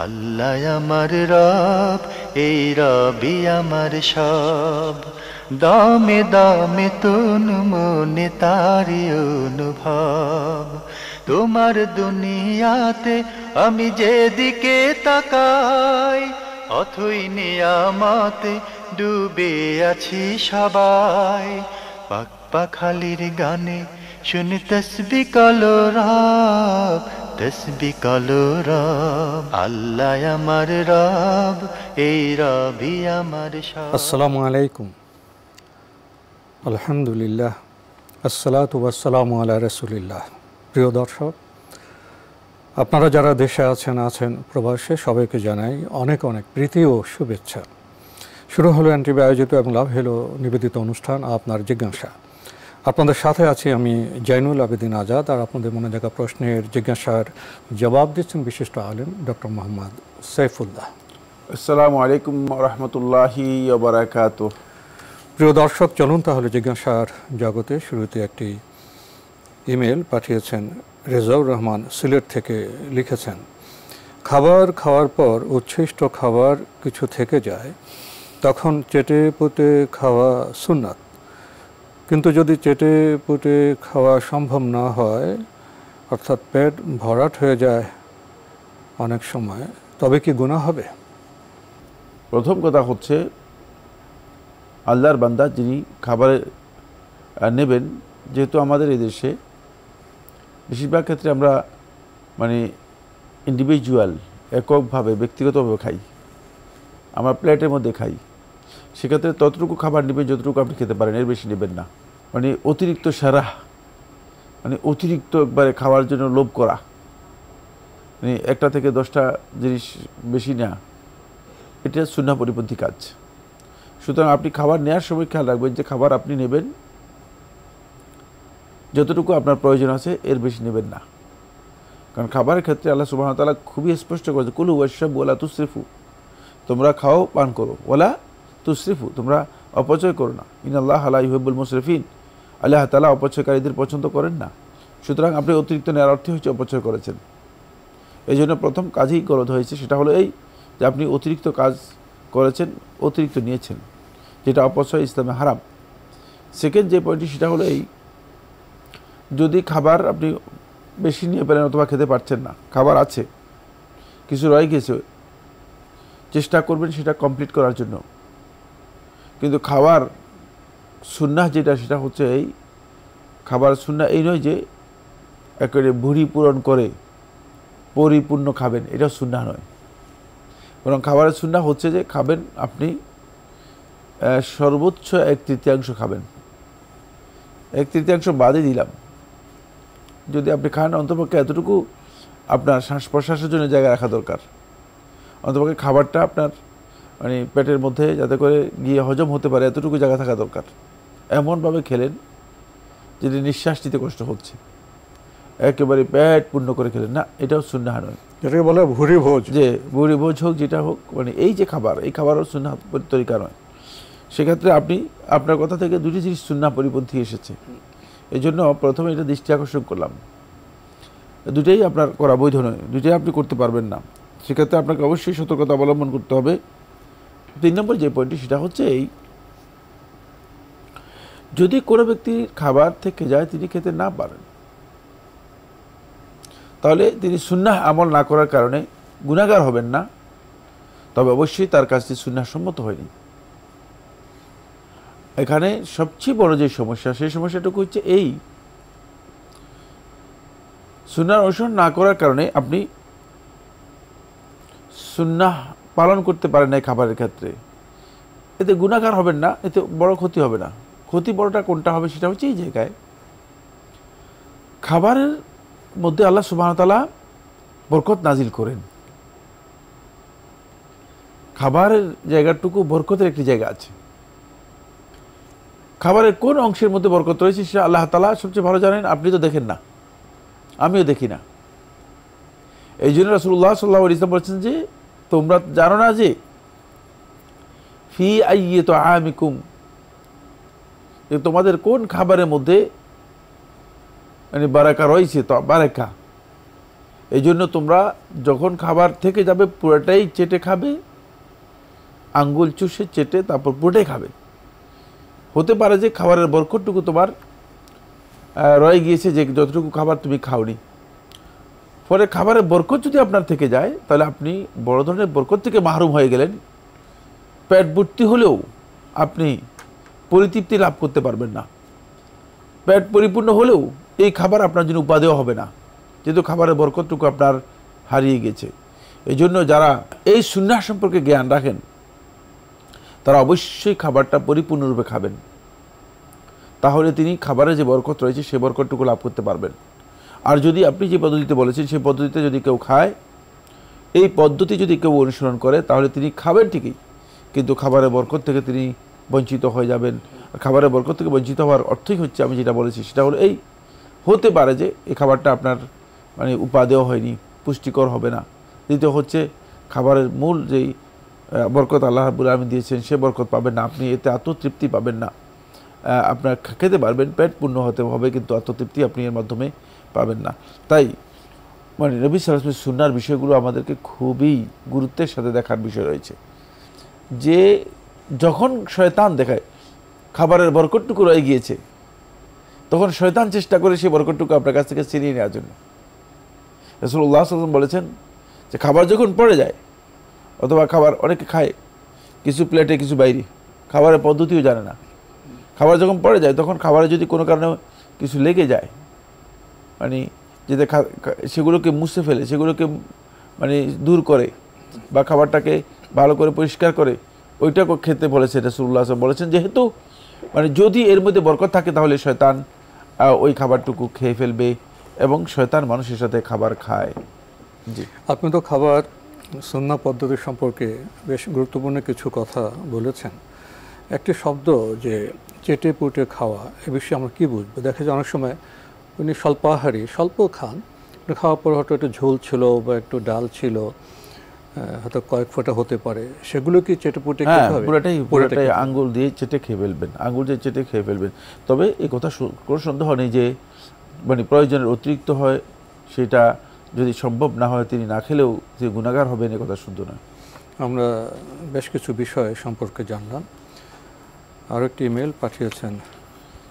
আল্লাহ আমার রব, এই রবি আমার সব। দামে দামে তুন মনে তারি অনুভব। তোমার দুনিয়াতে আমি যেদিকে তাকাই, অথই নিয়ামতে ডুবে আছি সবাই। পাক পাখালির গানে শুনি তসবিহ কালো রব, তসবিহ কালো রব। আল্লাহ আমার রব, এই রবি আমার সব। আসসালামু আলাইকুম। আলহামদুলিল্লাহ, আসসালাতু ওয়াসসালামু আলা রাসূলিল্লাহ। প্রিয় দর্শক, আপনারা যারা দেশে আছেন প্রবাসে, সবাইকে জানাই অনেক অনেক প্রীতি ও শুভেচ্ছা। শুরু হলো এনটিভি আয়োজিত এবং লাভ হলো নিবেদিত অনুষ্ঠান আপনার জিজ্ঞাসা। আপনাদের সাথে আছি আমি জয়নুল আবেদিন আজাদ, আর আপনাদের মনে থাকা প্রশ্নের জিজ্ঞাসার জবাব দিচ্ছেন বিশিষ্ট আলেম ডক্টর মোহাম্মদ সাইফুল্লাহ। আসসালামু আলাইকুম রহমতুল্লাহি ওয়া বারাকাতুহু। প্রিয় দর্শক, চলুন তাহলে জিজ্ঞাসার জগতে। শুরুতে একটি ইমেল পাঠিয়েছেন রেজাউর রহমান, সিলেট থেকে। লিখেছেন, খাবার খাওয়ার পর উচ্ছিষ্ট খাবার কিছু থেকে যায়, তখন চেটে পুটে খাওয়া সুন্নাত। কিন্তু যদি চেটে পুটে খাওয়া সম্ভব না হয়, অর্থাৎ পেট ভরাট হয়ে যায় অনেক সময়, তবে কি গুনাহ হবে? প্রথম কথা হচ্ছে, আল্লাহর বান্দা যিনি খাবার নেবেন, যেহেতু আমাদের এই দেশে বেশিরভাগ ক্ষেত্রে আমরা ইন্ডিভিজুয়াল, এককভাবে ব্যক্তিগতভাবে খাই, আমরা প্লেটের মধ্যে খাই। সেক্ষেত্রে ততটুকু খাবার নেবেন যতটুকু আপনি খেতে পারেন, এর বেশি নেবেন না। অতিরিক্ত সারা, অতিরিক্ত একবারে খাওয়ার জন্য লোভ করা, একটা থেকে 10টা জিনিস বেশি নেওয়া, এটা সুন্নাহ পরিপন্থী কাজ। সুতরাং আপনি খাবার নেওয়ার সময় খেয়াল রাখবেন যে খাবার আপনি নেবেন যতটুকু আপনার প্রয়োজন আছে, এর বেশি নেবেন না। কারণ খাবারের ক্ষেত্রে আল্লাহ সুবহানাহু ওয়া তাআলা খুবই স্পষ্ট করেছে, কুলু ওয়াশরাবু ওয়ালা তুসরিফু, তোমরা খাও পান করো, ওয়ালা তুসরিফু, তোমরা অপচয় করো না। ইন্নাল্লাহা লা ইউহিব্বুল মুসরিফিন, আল্লাহ তাআলা অপচয়কারীদের পছন্দ করেন না। সুতরাং আপনি অতিরিক্ত নেওয়ার অর্থ হচ্ছে অপচয় করেছেন। এই জন্য প্রথম কাজই গলদ হয়েছে, সেটা হলো এই যে আপনি অতিরিক্ত কাজ করেছেন, অতিরিক্ত নিয়েছেন, যেটা অপচয় ইসলামে হারাম। সেকেন্ড যে পয়েন্টটি, সেটা হলো এই, যদি খাবার আপনি বেশি নিয়ে পেলেন অথবা খেতে পারছেন না, খাবার আছে, কিছু রয়ে গেছে, চেষ্টা করবেন সেটা কমপ্লিট করার জন্য। কিন্তু খাবার সুন্নাহ যেটা, সেটা হচ্ছে এই, খাবার সুন্নাহ এই নয় যে একেবারে ভুঁড়ি পূরণ করে পরিপূর্ণ খাবেন, এটা সুন্নাহ নয়। বরং খাবারের সুন্নাহ হচ্ছে যে খাবেন আপনি সর্বোচ্চ 1/3 খাবেন। 1/3 বাদে দিলাম, যদি আপনি খান অন্তপক্ষে এতটুকু আপনার শ্বাস প্রশ্বাসের জন্য জায়গা রাখা দরকার। অন্তপক্ষে খাবারটা আপনার পেটের মধ্যে যাতে করে গিয়ে হজম হতে পারে, এতটুকু জায়গা থাকা দরকার। এমনভাবে খেলেন যেটি নিঃশ্বাস নিতে কষ্ট হচ্ছে, একেবারে পেট পূর্ণ করে খেলেন না, এটাও সুন্নাহ নয়। যেটাকে বলে ভুরি ভোজ, যে ভুরি ভোজ হোক, যেটা হোক, এই যে খাবার, এই খাবারও সুন্নাহ তরিকা নয়। সেক্ষেত্রে আপনি আপনার কথা থেকে দুটি জিনিস সুন্নাহ পরিপন্থী এসেছে। এই জন্য প্রথমে এটা দৃষ্টি আকর্ষণ করলাম, দুটাই আপনার করা বৈধ নয়, দুটাই আপনি করতে পারবেন না। সেক্ষেত্রে আপনাকে অবশ্যই সতর্কতা অবলম্বন করতে হবে। 3 নম্বর যে পয়েন্টটি, সেটা হচ্ছে এই, যদি কোনো ব্যক্তির খাবার থেকে যায়, তিনি খেতে না পারেন, তাহলে তিনি সুন্নাহ আমল না করার কারণে গুনাহগার হবেন না, তবে অবশ্যই তার কাজটি সুন্নাহ সম্মত হয়নি। এখানে সবচেয়ে বড় যে সমস্যা, সেই সমস্যাটুকু হচ্ছে এই, সুন্নাহ অনুসরণ না করার কারণে আপনি সুন্নাহ পালন করতে পারেন না এই খাবারের ক্ষেত্রে। এতে গুনাহগার হবেন না, এতে বড় ক্ষতি হবে না। ক্ষতি বড়টা কোনটা হবে, সেটা হচ্ছে এই জায়গায়, খাবারের মধ্যে আল্লাহ সুবহানাহু ওয়া তাআলা বরকত নাজিল করেন। খাবারের জায়গাটুকু বরকতের একটি জায়গা আছে। খাবারের কোন অংশের মধ্যে বরকত রয়েছে সেটা আল্লাহ তাআলা সবচেয়ে ভালো জানেন, আপনি তো দেখেন না, আমিও দেখি না। এই জন্য রাসূলুল্লাহ সাল্লাল্লাহু আলাইহি ওয়াসাল্লাম বলেছেন যে, তোমরা জানো না যে ফি আইয়ি তুআমিকুম, যে তোমাদের কোন খাবারের মধ্যে বারাকা রয়েছে। তো বারাকা এই জন্য তোমরা যখন খাবার থেকে যাবে পুরোটাই চেটে খাবে, আঙ্গুল চুষে চেটে তারপর পুরোটাই খাবে। হতে পারে যে খাবারের বরকতটুকু তোমার রয়ে গিয়েছে, যে যতটুকু খাবার তুমি খাওনি, ফলে খাবারের বরকত যদি আপনার থেকে যায় তাহলে আপনি বড় ধরনের বরকত থেকে মাহরুম হয়ে গেলেন। পেট ভর্তি হলেও আপনি পরিতৃপ্তি লাভ করতে পারবেন না, পেট পরিপূর্ণ হলেও এই খাবার আপনার জন্য উপাদেয় হবে না, যেহেতু খাবারের বরকতটুকু আপনার হারিয়ে গেছে। এই জন্য যারা এই সুন্নাহ সম্পর্কে জ্ঞান রাখেন তারা অবশ্যই খাবারটা পরিপূর্ণরূপে খাবেন, তাহলে তিনি খাবারে যে বরকত রয়েছে সেই বরকতটুকু লাভ করতে পারবেন। আর যদি আপনি যে পদ্ধতিতে বলেছেন সেই পদ্ধতিতে যদি কেউ খায়, এই পদ্ধতি যদি কেউ অনুসরণ করে, তাহলে তিনি খাবেন ঠিকই, কিন্তু খাবারের বরকত থেকে তিনি বঞ্চিত হয়ে যাবেন। আর খাবারের বরকত থেকে বঞ্চিত হওয়ার অর্থই হচ্ছে আমি যেটা বলেছি সেটা হলো এই, হতে পারে যে এই খাবারটা আপনার মানে উপাদেয় হয়নি, পুষ্টিকর হবে না। দ্বিতীয় হচ্ছে খাবারের মূল যেই বরকত আল্লাহ রাব্বুল আলামিন দিয়েছেন সে বরকত পাবেন না, আপনি এতে আত্মতৃপ্তি পাবেন না। আপনার খেতে পারবেন, পেট পূর্ণ হতে হবে, কিন্তু আত্মতৃপ্তি আপনি এর মাধ্যমে পাবেন না। তাই মানে নবী সাল্লাল্লাহু আলাইহি ওয়াসাল্লাম সুন্নাহর বিষয়গুলো আমাদেরকে খুবই গুরুত্বের সাথে দেখার বিষয় রয়েছে, যে যখন শয়তান দেখায় খাবারের বরকতটুকু রয়ে গিয়েছে, তখন শয়তান চেষ্টা করে সেই বরকতটুকু আপনার কাছ থেকে ছিনিয়ে নেওয়ার জন্য। রাসূলুল্লাহ সাল্লাল্লাহু আলাইহি ওয়াসাল্লাম বলেছেন যে খাবার যখন পড়ে যায়, অথবা খাবার অনেকে খায় কিছু প্লেটে কিছু বাইরে, খাবারের পদ্ধতিও জানে না, খাবার যখন পড়ে যায় তখন খাবারে যদি কোনো কারণে কিছু লেগে যায়, মানে যেটা সেগুলোকে মুছে ফেলে, সেগুলোকে মানে দূর করে বা খাবারটাকে ভালো করে পরিষ্কার করে ওইটাকে খেতে বলেছে রাসূলুল্লাহ সাল্লাল্লাহু আলাইহি ওয়াসাল্লাম। বলেছেন যেহেতু মানে যদি এর মধ্যে বরকত থাকে তাহলে শয়তান ওই খাবারটুকু খেয়ে ফেলবে এবং শয়তান মানুষের সাথে খাবার খায়। জি, আপনি তো খাবার সুন্নাহ পদ্ধতি সম্পর্কে বেশ গুরুত্বপূর্ণ কিছু কথা বলেছেন। একটি শব্দ যে চেটে পুটে খাওয়া, এ বিষয়ে আমরা কী বুঝবো? দেখা যায় অনেক সময় উনি স্বল্পাহারী, স্বল্প খান, খাওয়ার পর হয়তো একটু ঝোল ছিল বা একটু ডাল ছিল, হয়তো কয়েক ফোঁটা হতে পারে, সেগুলো কি চেটে পুটে খেতে হবে? পুরোটাই আঙ্গুল দিয়ে চেটে খেয়ে ফেলবেন, আঙ্গুল দিয়ে চেটে খেয়ে ফেলবেন। তবে এই কথা কোনো সন্দেহ নেই যে মানে প্রয়োজনের অতিরিক্ত হয়, সেটা যদি সম্ভব না হয় তিনি না খেলেও যে গুনাহগার হবেন এ কথা শুদ্ধ নয়। আমরা বেশ কিছু বিষয় সম্পর্কে জানলাম। আরও একটি ইমেল পাঠিয়েছেন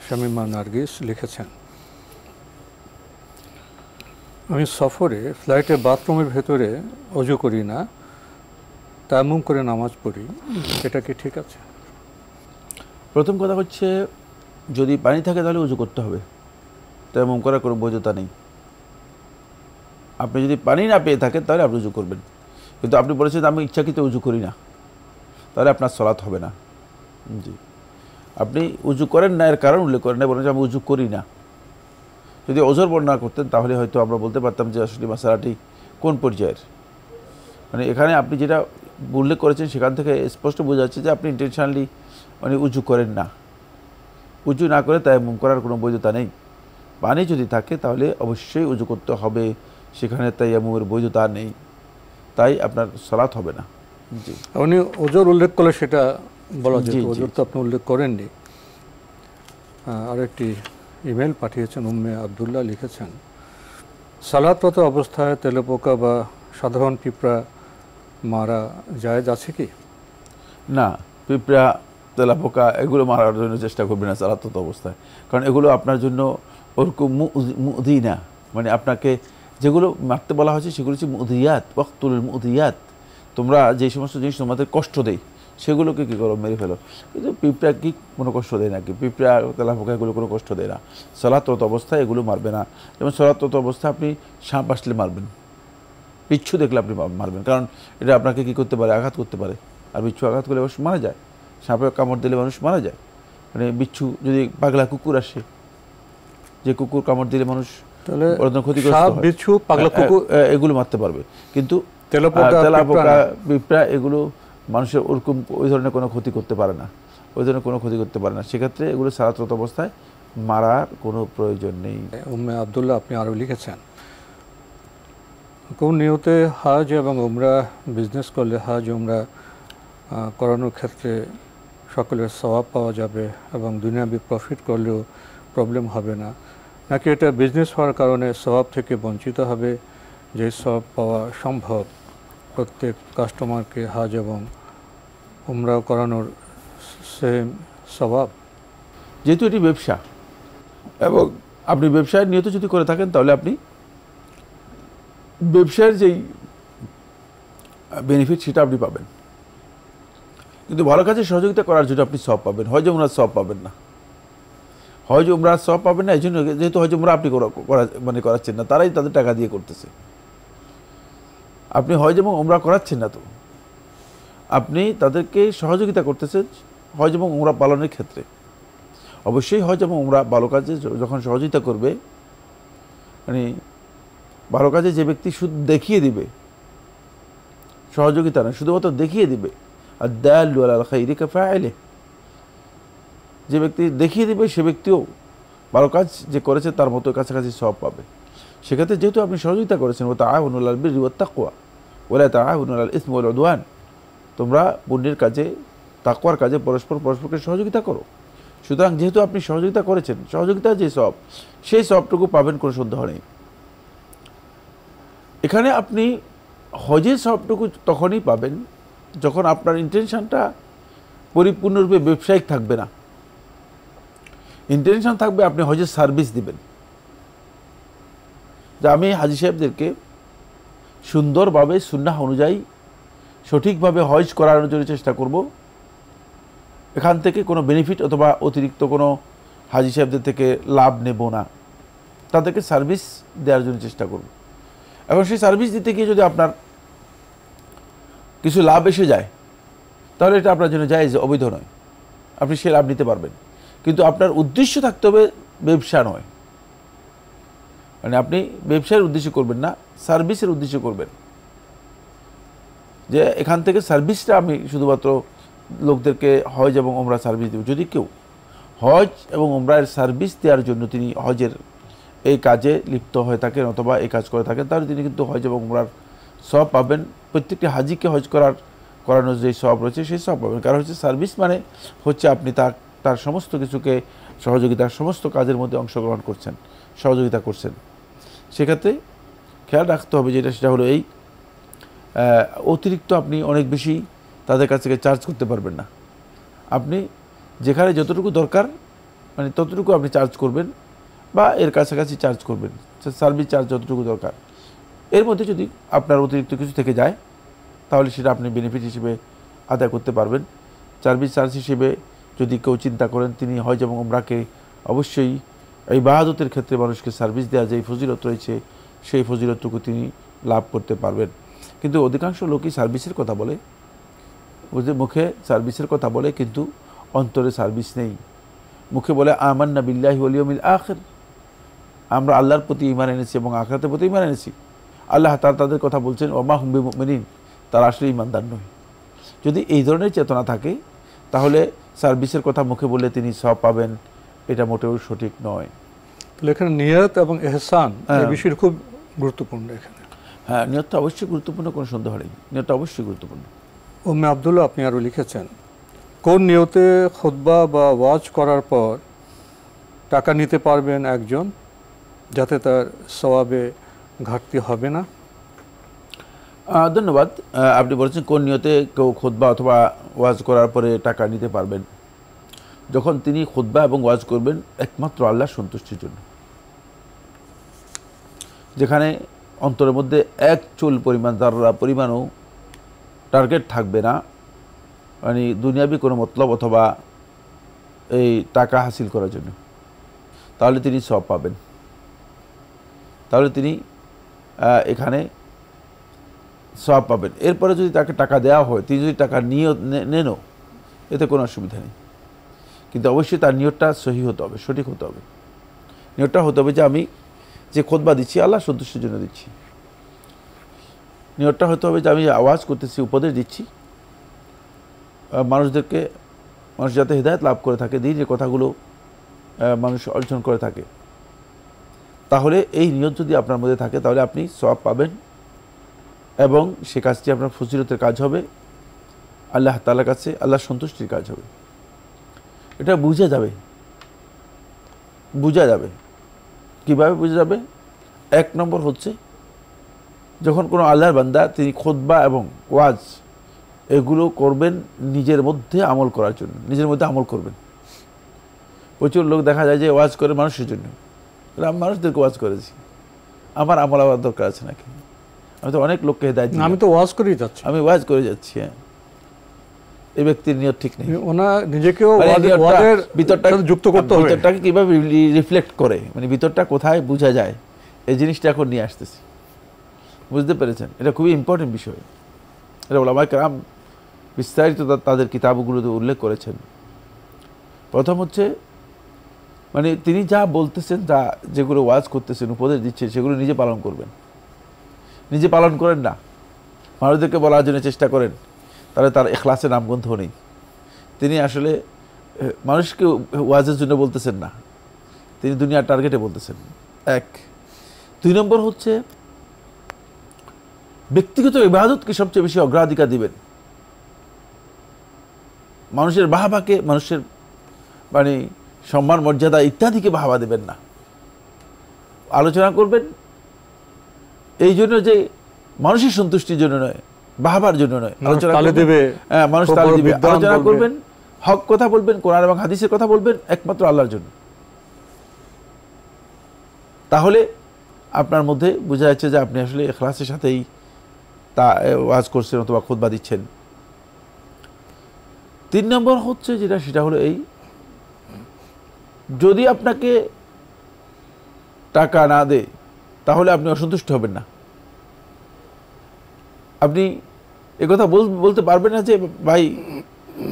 শামিমা নার্গিস, লিখেছেন, আমি সফরে ফ্লাইটে বাথরুমের ভেতরে অজু করি না, তায়াম্মুম করে নামাজ পড়ি, এটা কি ঠিক আছে? প্রথম কথা হচ্ছে যদি পানি থাকে তাহলে উজু করতে হবে, তায়াম্মুম করার কোনো বৈধতা নেই। আপনি যদি পানি না পেয়ে থাকেন তাহলে আপনি উজু করবেন, কিন্তু আপনি বলেছেন আমি ইচ্ছাকৃত উজু করি না, তাহলে আপনার সালাত হবে না। জি, আপনি উজু করেন না এর কারণ উল্লেখ করেন না, বলেন যে আমি উজু করি না। যদি ওজর বর্ণনা করতেন তাহলে হয়তো আমরা বলতে পারতাম যে আসলে মশালাটি কোন পর্যায়ের। মানে এখানে আপনি যেটা উল্লেখ করেছেন সেখান থেকে স্পষ্ট বোঝা যাচ্ছে যে আপনি ইন্টেনশনালি মানে উজু করেন না। উজু না করে তায়াম্মুম করার কোনো বৈধতা নেই। পানি যদি থাকে তাহলে অবশ্যই উজু করতে হবে, সেখানে তায়াম্মুমের বৈধতা নেই, তাই আপনার সালাত হবে না। জি, উনি ওজর উল্লেখ করলে সেটা বলা যেত, ওজর তো আপনি উল্লেখ করেননি। আর একটি ইমেল পাঠিয়েছেন উম্মে আবদুল্লাহ, লিখেছেন, সালাতরত অবস্থায় তেলেপোকা বা সাধারণ পিঁপড়া মারা জায়েজ আছে কি? না, পিঁপড়া তেলাপোকা এগুলো মারার জন্য চেষ্টা করবেন না সালাতরত অবস্থায়, কারণ এগুলো আপনার জন্য ওরকম মুদি না। মানে আপনাকে যেগুলো মারতে বলা হয়েছে সেগুলো হচ্ছে মুদিয়াত, ওয়াক্তুল মুদিয়াত। তোমরা যে সমস্ত জিনিস তোমাদের কষ্ট দেয় সেগুলোকে কী করো, মেরে ফেলো। কিন্তু পিঁপড়া কি কোনো কষ্ট দেয় নাকি? পিঁপড়া তেলাপোকা এগুলো কোনো কষ্ট দেয় না। সালাতরত অবস্থায় এগুলো মারবে না। যেমন সালাতরত অবস্থায় আপনি সাপ আসলে মারবেন, বিচ্ছু দেখলে আপনি মারবেন, কারণ এটা আপনাকে কী করতে পারে, আঘাত করতে পারে। আর বিচ্ছু আঘাত করলে মানুষ মারা যায়, সাপে কামড় দিলে মানুষ মারা যায়। মানে বিচ্ছু যদি পাগলা কুকুর আসে, যে কুকুর কামড় দিলে মানুষ ক্ষতিগ্রস্ত হয়, বিচ্ছু পাগলা কুকুর এগুলো মারতে পারবে, কিন্তু তেলাপোকা পিঁপড়া এগুলো মানুষের ওরকম ওই ধরনের কোনো ক্ষতি করতে পারে না, ওই ধরনের কোনো ক্ষতি করতে পারে না। সেক্ষেত্রে এগুলো সালাতরত অবস্থায় মারার কোনো প্রয়োজন নেই। উম্মে আবদুল্লাহ, আপনি আরও লিখেছেন, কোন নিয়তে হাজ এবং উমরা বিজনেস করলে হাজ উমরা করানোর ক্ষেত্রে সকলের সওয়াব পাওয়া যাবে এবং দুনিয়াবি প্রফিট করলেও প্রবলেম হবে না, নাকি এটা বিজনেস হওয়ার কারণে সওয়াব থেকে বঞ্চিত হবে, যে সব পাওয়া সম্ভব প্রত্যেক কাস্টমারকে হাজ এবং উমরা করানোর সেম স্বভাব? যেহেতু এটি ব্যবসা এবং আপনি ব্যবসায় নিয়ত যদি করে থাকেন তাহলে আপনি ব্যবসার যেই বেনিফিট সেটা আপনি পাবেন, কিন্তু ভালো কাজে সহযোগিতা করার জন্য আপনি সব পাবেন, হজ উমরার সব পাবেন না। হজ উমরার সব পাবেন না এই জন্য যেহেতু হজ উমরা আপনি মানে করাচ্ছেন না, তারাই তাদের টাকা দিয়ে করতেছে। আপনি হজ এবং উমরা করাচ্ছেন না, তো আপনি তাদেরকে সহযোগিতা করতেছেন হজ এবং উমরা পালনের ক্ষেত্রে। অবশ্যই হজ এবং উমরা ভালো কাজে যখন সহযোগিতা করবে, মানে ভালো কাজে যে ব্যক্তি শুধু দেখিয়ে দিবে, সহযোগিতা না শুধুমাত্র দেখিয়ে দিবে, আর দাল্লু আলাল খাইরি কাফাইলিহি, যে ব্যক্তি দেখিয়ে দিবে সে ব্যক্তিও ভালো কাজ যে করেছে তার মতো কাছাকাছি সব পাবে। সেক্ষেত্রে যেহেতু আপনি সহযোগিতা করেছেন, ওয়া তাআওয়ানু আলাল বিররি ওয়াত তাকওয়া ওয়া লা তাআওয়ানু আলাল ইসমি ওয়াল উদওয়ান, তোমরা পুণ্যের কাজে তাকওয়ার কাজে পরস্পরকে সহযোগিতা করো। সুতরাং যেহেতু আপনি সহযোগিতা করেছেন, সহযোগিতা যে সব, সেই সবটুকু পাবেন, কোনো সন্দেহ নেই। এখানে আপনি হজের সবটুকু তখনই পাবেন যখন আপনার ইন্টেনশনটা পরিপূর্ণরূপে ব্যবসায়িক থাকবে না, ইন্টেনশন থাকবে আপনি হজের সার্ভিস দিবেন। যে আমি হাজি সাহেবদেরকে সুন্দরভাবে সুন্নাহ অনুযায়ী সঠিকভাবে হজ করানোর জন্য চেষ্টা করব, এখান থেকে কোনো বেনিফিট অথবা অতিরিক্ত কোনো হাজি সাহেবদের থেকে লাভ নেব না, তাদেরকে সার্ভিস দেওয়ার জন্য চেষ্টা করব। এখন সেই সার্ভিস দিতে গিয়ে যদি আপনার কিছু লাভ এসে যায় তাহলে এটা আপনার জন্য জায়েজ, অবৈধ নয়, আপনি সে লাভ নিতে পারবেন। কিন্তু আপনার উদ্দেশ্য থাকতে হবে ব্যবসা নয়, মানে আপনি ব্যবসার উদ্দেশ্য করবেন না, সার্ভিসের উদ্দেশ্য করবেন, যে এখান থেকে সার্ভিসটা আমি শুধুমাত্র লোকদেরকে হজ এবং ওমরা সার্ভিস দেব। যদি কেউ হজ এবং ওমরার সার্ভিস দেওয়ার জন্য তিনি হজের এই কাজে লিপ্ত হয়ে থাকেন অথবা এই কাজ করে থাকেন, তাহলে তিনি কিন্তু হজ এবং ওমরার সব পাবেন। প্রত্যেকটি হাজিকে হজ করানোর যে সব রয়েছে সেই সব পাবেন। কারণ হচ্ছে সার্ভিস মানে হচ্ছে আপনি তার সমস্ত কিছুকে সহযোগিতার সমস্ত কাজের মধ্যে অংশগ্রহণ করছেন, সহযোগিতা করছেন। সেক্ষেত্রে খেয়াল রাখতে হবে যেটা সেটা হলো এই অতিরিক্ত আপনি অনেক বেশি তাদের কাছ থেকে চার্জ করতে পারবেন না। আপনি যেখানে যতটুকু দরকার মানে ততটুকু আপনি চার্জ করবেন বা এর কাছাকাছি চার্জ করবেন, সার্ভিস চার্জ যতটুকু দরকার। এর মধ্যে যদি আপনার অতিরিক্ত কিছু থেকে যায় তাহলে সেটা আপনি বেনিফিট হিসেবে আদায় করতে পারবেন। সার্ভিস চার্জ হিসেবে যদি কেউ চিন্তা করেন তিনি হজ এবং উমরাকে অবশ্যই এই ইবাদতের ক্ষেত্রে মানুষকে সার্ভিস দেওয়া যে ফজিলত রয়েছে সেই ফজিলতটুকু তিনি লাভ করতে পারবেন। কিন্তু অধিকাংশ লোকই সার্ভিসের কথা বলে, মুখে সার্ভিসের কথা বলে কিন্তু অন্তরে সার্ভিস নেই। মুখে বলে আমান্না বিল্লাহি ওয়াল ইয়াউমিল আখির, আমরা আল্লাহর প্রতি ঈমান এনেছি এবং আখিরাতের প্রতি ঈমান এনেছি। আল্লাহ তাআলা তাদের কথা বলছেন ওয়া মা হুম বিমুমিনিন, তারা আসলে ঈমানদার নয়। যদি এই ধরনের চেতনা থাকে তাহলে সার্ভিসের কথা মুখে বলে তিনি সওয়াব পাবেন, এটা মোটেও সঠিক নয়। তাহলে এখানে নিয়ত এবং ইহসান এই বিষয়টা খুব গুরুত্বপূর্ণ। এখানে হ্যাঁ, নিয়তটা অবশ্যই গুরুত্বপূর্ণ, কোনো সন্দেহ নেই, নিয়তটা অবশ্যই গুরুত্বপূর্ণ। উম্মে আব্দুল্লাহ আপনি আরও লিখেছেন, কোন নিয়তে খুতবা বা ওয়াজ করার পর টাকা নিতে পারবেন একজন যাতে তার সওয়াবে ঘাটতি হবে না? ধন্যবাদ। আপনি বলেছেন কোন নিয়তে কেউ খুতবা অথবা ওয়াজ করার পরে টাকা নিতে পারবেন। যখন তিনি খুতবা এবং ওয়াজ করবেন একমাত্র আল্লাহর সন্তুষ্টির জন্য, যেখানে অন্তরের মধ্যে এক চুল পরিমাণ যারা পরিমাণও টার্গেট থাকবে না, মানে দুনিয়াবি কোনো মতলব অথবা এই টাকা হাসিল করার জন্য, তাহলে তিনি সওয়াব পাবেন। তাহলে তিনি এখানে সওয়াব পাবেন। এরপরে যদি তাকে টাকা দেওয়া হয়, তিনি যদি টাকা নেনও, এতে কোনো অসুবিধা নেই। কিন্তু অবশ্যই তার নিয়তটা সহি হতে হবে, সঠিক হতে হবে। নিয়তটা হতে হবে যে আমি যে খুতবা দিচ্ছি আল্লাহ সন্তুষ্টির জন্য দিচ্ছি। নিয়তটা হতে হবে যে আমি আওয়াজ করতেছি, উপদেশ দিচ্ছি মানুষদেরকে, মানুষ যাতে হিদায়াত লাভ করে থাকে, দিন যে কথাগুলো মানুষ অর্জন করে থাকে। তাহলে এই নিয়ত যদি আপনার মধ্যে থাকে তাহলে আপনি সওয়াব পাবেন এবং সে কাজটি আপনার ফজিলতের কাজ হবে, আল্লাহ তাআলার কাছে আল্লাহ সন্তুষ্টির কাজ হবে। এটা বোঝা যাবে। কিভাবে বোঝা যাবে? এক নম্বর হচ্ছে যখন কোনো আল্লাহর বান্দা তিনি খুতবা এবং ওয়াজ এগুলো করবেন নিজের মধ্যে আমল করার জন্য, নিজের মধ্যে আমল করবেন। প্রচুর লোক দেখা যায় যে ওয়াজ করে মানুষের জন্য, আমি মানুষদেরকে ওয়াজ করেছি, আমার আমল আবার দরকার আছে নাকি? আমি তো অনেক লোককে হেদায়েত দিই, আমি তো ওয়াজ করেই যাচ্ছি, আমি ওয়াজ করে যাচ্ছি। হ্যাঁ, এই ব্যক্তির নিয়ত ঠিক নেই। ওনা নিজেকেও ওয়াজের ভিতরটা যুক্ত করতে হবে, ভিতরটাকে কিভাবে রিফ্লেক্ট করে, মানে ভিতরটা কোথায় বোঝা যায়, এই জিনিসটা এখন নিয়ে আসতেছি। বুঝতে পেরেছেন? এটা খুবই ইম্পর্টেন্ট বিষয়। এটা ওলামায়ে কেরাম বিস্তারিত তাদের কিতাবগুলোতে উল্লেখ করেছেন। প্রথম হচ্ছে মানে তিনি যা বলতেছেন, যা যেগুলো ওয়াজ করতেছেন, উপদেশ দিচ্ছেন, সেগুলো নিজে পালন করবেন। নিজে পালন করেন না, মানুষদেরকে বলার জন্য চেষ্টা করেন, তাহলে তার ইখলাসে নামগন্ধ নেই। তিনি আসলে মানুষকে ওয়াজের জন্য বলতেছেন না, তিনি দুনিয়ার টার্গেটে বলতেছেন। এক। 2 নম্বর হচ্ছে ব্যক্তিগত ইবাদতকে সবচেয়ে বেশি অগ্রাধিকার দিবেন। মানুষের বাহাবাকে, মানুষের মানে সম্মান মর্যাদা ইত্যাদিকে বাহাবা দেবেন না। আলোচনা করবেন এই জন্য যে মানুষের সন্তুষ্টির জন্য নয়, বাহাবার জন্য নয়। আলোচনা দেবে, মানুষ তালে দিবে। আলোচনা করবেন, হক কথা বলবেন, কোরআন এবং হাদিসের কথা বলবেন একমাত্র আল্লাহর জন্য। তাহলে আপনার মধ্যে বোঝা যাচ্ছে যে আপনি আসলে ইখলাসের সাথেই তা ওয়াজ করছেন অথবা খুতবা দিচ্ছেন। 3 নম্বর হচ্ছে যেটা, সেটা হলো এই, যদি আপনাকে টাকা না দেয় তাহলে আপনি অসন্তুষ্ট হবেন না। আপনি একথা বলতে পারবেন না যে ভাই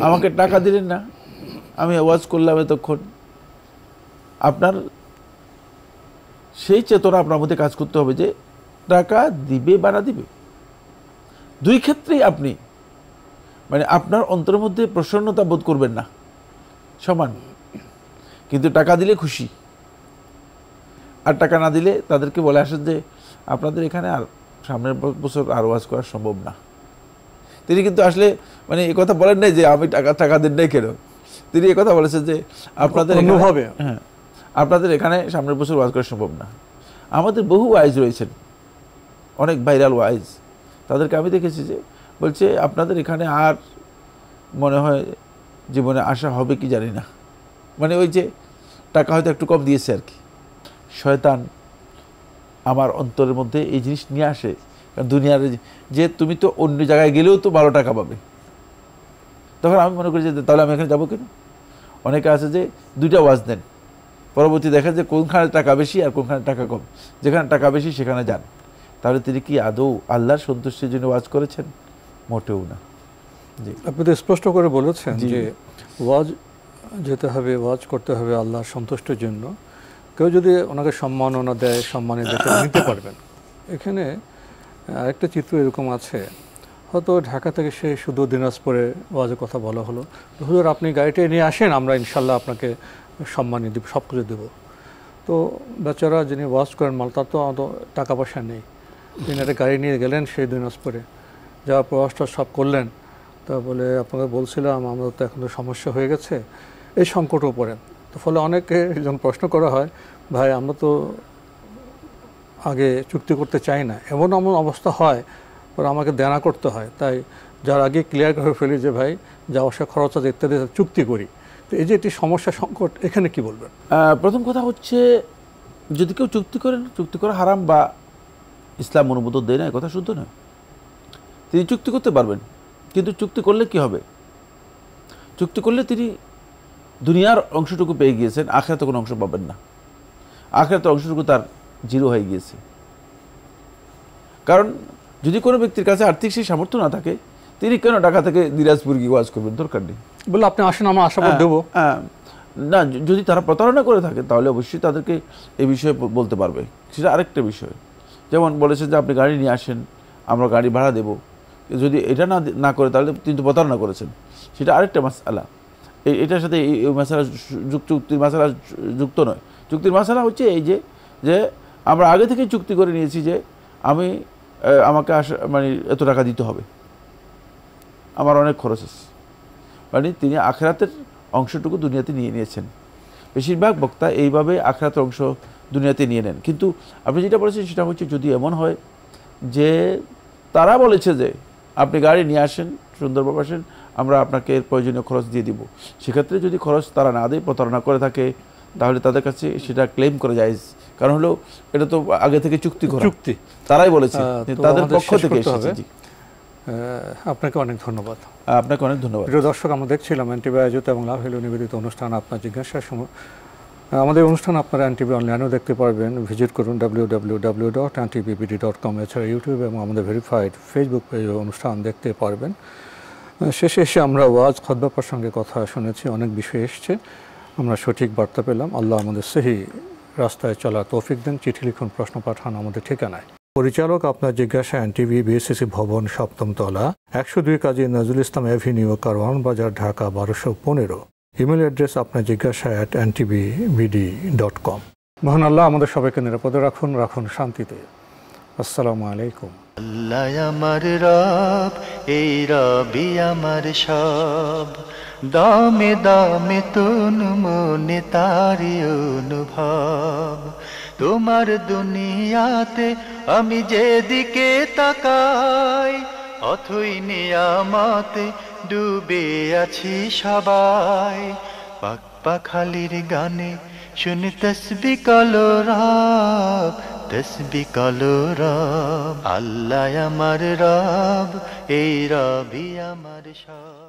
আমাকে টাকা দিলেন না, আমি ওয়াজ করলাম এতক্ষণ। আপনার সেই চেতনা আপনার মধ্যে কাজ করতে হবে যে টাকা দিবে বা না দিবে, 2 ক্ষেত্রেই আপনি মানে আপনার অন্তরের মধ্যে প্রসন্নতা বোধ করবেন না, সমান। কিন্তু টাকা দিলে খুশি, আর টাকা না দিলে তাদেরকে বলে আসেন যে আপনাদের এখানে আর সামনের বছর আর ওয়াজ করা সম্ভব না। তিনি কিন্তু আসলে মানে এই কথা বলেন নাই যে আমি টাকা দেন নাই কেন, তিনি এই কথা বলেছেন যে আপনাদের হ্যাঁ আপনাদের এখানে সামনের বছর ওয়াজ করা সম্ভব না। আমাদের বহু ওয়াইজ রয়েছেন, অনেক ভাইরাল ওয়াইজ, তাদেরকে আমি দেখেছি যে বলছে আপনাদের এখানে আর মনে হয় জীবনে আসা হবে কি জানি না, মানে ওই যে টাকা হয়তো একটু কম দিয়েছে আর কি। শয়তান আমার অন্তরের মধ্যে এই জিনিস নিয়ে আসে, কারণ দুনিয়ার যে তুমি তো অন্য জায়গায় গেলেও তো ভালো টাকা পাবে, তখন আমি মনে করি যে তাহলে আমি এখানে যাবো কেন। অনেকে আছে যে 2টা ওয়াজ দেন, পরবর্তী দেখা যে কোনখানে টাকা বেশি আর কোনখানে টাকা কম, যেখানে টাকা বেশি সেখানে যান। তাহলে তিনি কি আদৌ আল্লাহর সন্তুষ্টির জন্য ওয়াজ করেছেন? মোটেও না। জি, আপনি তো স্পষ্ট করে বলেছেন যে ওয়াজ যেতে হবে, ওয়াজ করতে হবে আল্লাহর সন্তুষ্টির জন্য। কেউ যদি ওনাকে সম্মাননা দেয়, সম্মানে দেখে নিতে পারবেন। এখানে আরেকটা চিত্র এরকম আছে, হয়তো ঢাকা থেকে সে শুধু দিনাজপুরে ওয়াজের কথা বলা হলো, হুজুর আপনি গাড়িটা নিয়ে আসেন, আমরা ইনশাল্লাহ আপনাকে সম্মানী দিব, সব কিছু দেবো। তো বেচারা যিনি ওয়াজ করেন মাল, তার তো টাকা পয়সা নেই, তিনি একটা গাড়ি নিয়ে গেলেন সেই দিনাজপুরে, যাওয়ার প্রয়াসটা সব করলেন। তা বলে আপনাকে বলছিলাম আমাদের তো এখন তো সমস্যা হয়ে গেছে, এই সংকটও পড়েন। তো ফলে অনেকে যখন প্রশ্ন করা হয়, ভাই আমরা তো আগে চুক্তি করতে চাই না, এমন অবস্থা হয় পরে আমাকে দেনা করতে হয়, তাই যার আগে ক্লিয়ার করে ফেলি যে ভাই যাওয়া আসা খরচ আছে ইত্যাদি চুক্তি করি। তো এই যে একটি সমস্যা সংকট, এখানে কি বলবেন? প্রথম কথা হচ্ছে যদি কেউ চুক্তি করেন, চুক্তি করা হারাম বা ইসলাম অনুমোদন দেয় না, কথা শুদ্ধ নয়। তিনি চুক্তি করতে পারবেন, কিন্তু চুক্তি করলে কি হবে? চুক্তি করলে তিনি দুনিয়ার অংশটুকু পেয়ে গিয়েছেন, আখিরাতে কোনো অংশ পাবেন না। আখিরাতের অংশটুকু তার জিরো হয়ে গিয়েছে। কারণ যদি কোনো ব্যক্তির কাছে আর্থিক সেই সামর্থ্য না থাকে, তিনি কেন ঢাকা থেকে দিনাজপুর গিয়ে ওয়াজ করবেন? দরকার নেই। বলে আপনি আসেন, আমার আশাবাদ দেবো না। যদি তারা প্রতারণা করে থাকে তাহলে অবশ্যই তাদেরকে এই বিষয়ে বলতে পারবে, সেটা আরেকটা বিষয়। যেমন বলেছে যে আপনি গাড়ি নিয়ে আসেন, আমরা গাড়ি ভাড়া দেবো, যদি এটা না করে তাহলে কিন্তু প্রতারণা করেছেন, সেটা আরেকটা মাসআলা। এটার সাথে এই মাসআলা চুক্তির মাসআলা যুক্ত নয়। চুক্তির মাসআলা হচ্ছে এই যে আমরা আগে থেকে চুক্তি করে নিয়েছি যে আমাকে মানে এত টাকা দিতে হবে, আমার অনেক খরচ আছে, মানে তিনি আখিরাতের অংশটুকু দুনিয়াতে নিয়ে নিয়েছেন। বেশিরভাগ বক্তা এইভাবে আখিরাতের অংশ দুনিয়াতে নিয়ে নেন। কিন্তু আপনি যেটা বলেছেন সেটা হচ্ছে যদি এমন হয় যে তারা বলেছে যে আপনি গাড়ি নিয়ে আসেন, সুন্দরভাবে আসেন, আমরা আপনাকে এর প্রয়োজনীয় খরচ দিয়ে দিব। সেক্ষেত্রে যদি খরচ তারা না দেয়, প্রতারণা করে থাকে, তাহলে তাদের কাছে সেটা ক্লেম করা যায়। কারণ হলো এটা তো আগে থেকে চুক্তি করা, তারাই বলেছে, তাদের পক্ষ থেকে এসেছে। আপনাকে অনেক ধন্যবাদ। আপনাকে অনেক ধন্যবাদ। প্রিয় দর্শক, আমরা দেখছিলাম এনটিভি আয়োজিত এবং লাভ হ্যালো নিবেদিত অনুষ্ঠান আপনার জিজ্ঞাসার সময়। আমাদের অনুষ্ঠান আপনারা এনটিভি অনলাইনেও দেখতে পারবেন। ভিজিট করুন www.ntvbd.com। এছাড়া ইউটিউব এবং আমাদের ভেরিফাইড ফেসবুক পেজে অনুষ্ঠান দেখতে পারবেন। শেষে এসে আমরা ওয়াজ খুতবা প্রসঙ্গে কথা শুনেছি, অনেক বিষয় এসছে, আমরা সঠিক বার্তা পেলাম। আল্লাহ আমাদের সহি রাস্তায় চলার তৌফিক দেন। চিঠি লিখুন, প্রশ্ন পাঠান আমাদের ঠিকানায়। পরিচালক আপনার জিজ্ঞাসা, এনটিভি, বিএসসিসি ভবন, 7ম তলা, 102 কাজী নজরুল ইসলাম এভিনিউ, কারওয়ান বাজার, ঢাকা 1215। ইমেল অ্যাড্রেস আপনার জিজ্ঞাসা @ntvbd.com। মহান আল্লাহ আমাদের সবাইকে নিরাপদে রাখুন, রাখুন শান্তিতে। আসসালামু আলাইকুম। আল্লাহ আমার রব, এই রবি আমার সব, দামে দামে তন মনে তারি অনুভব। তোমার দুনিয়াতে আমি যেদিকে তাকাই, অথই নিয়ামতে ডুবে আছি সবাই। পাক পাখালির গানে শুনি তসবিহ কালো রব, তসবিহ কালো রব। আল্লাহ আমার রব, এই রবি আমার সব।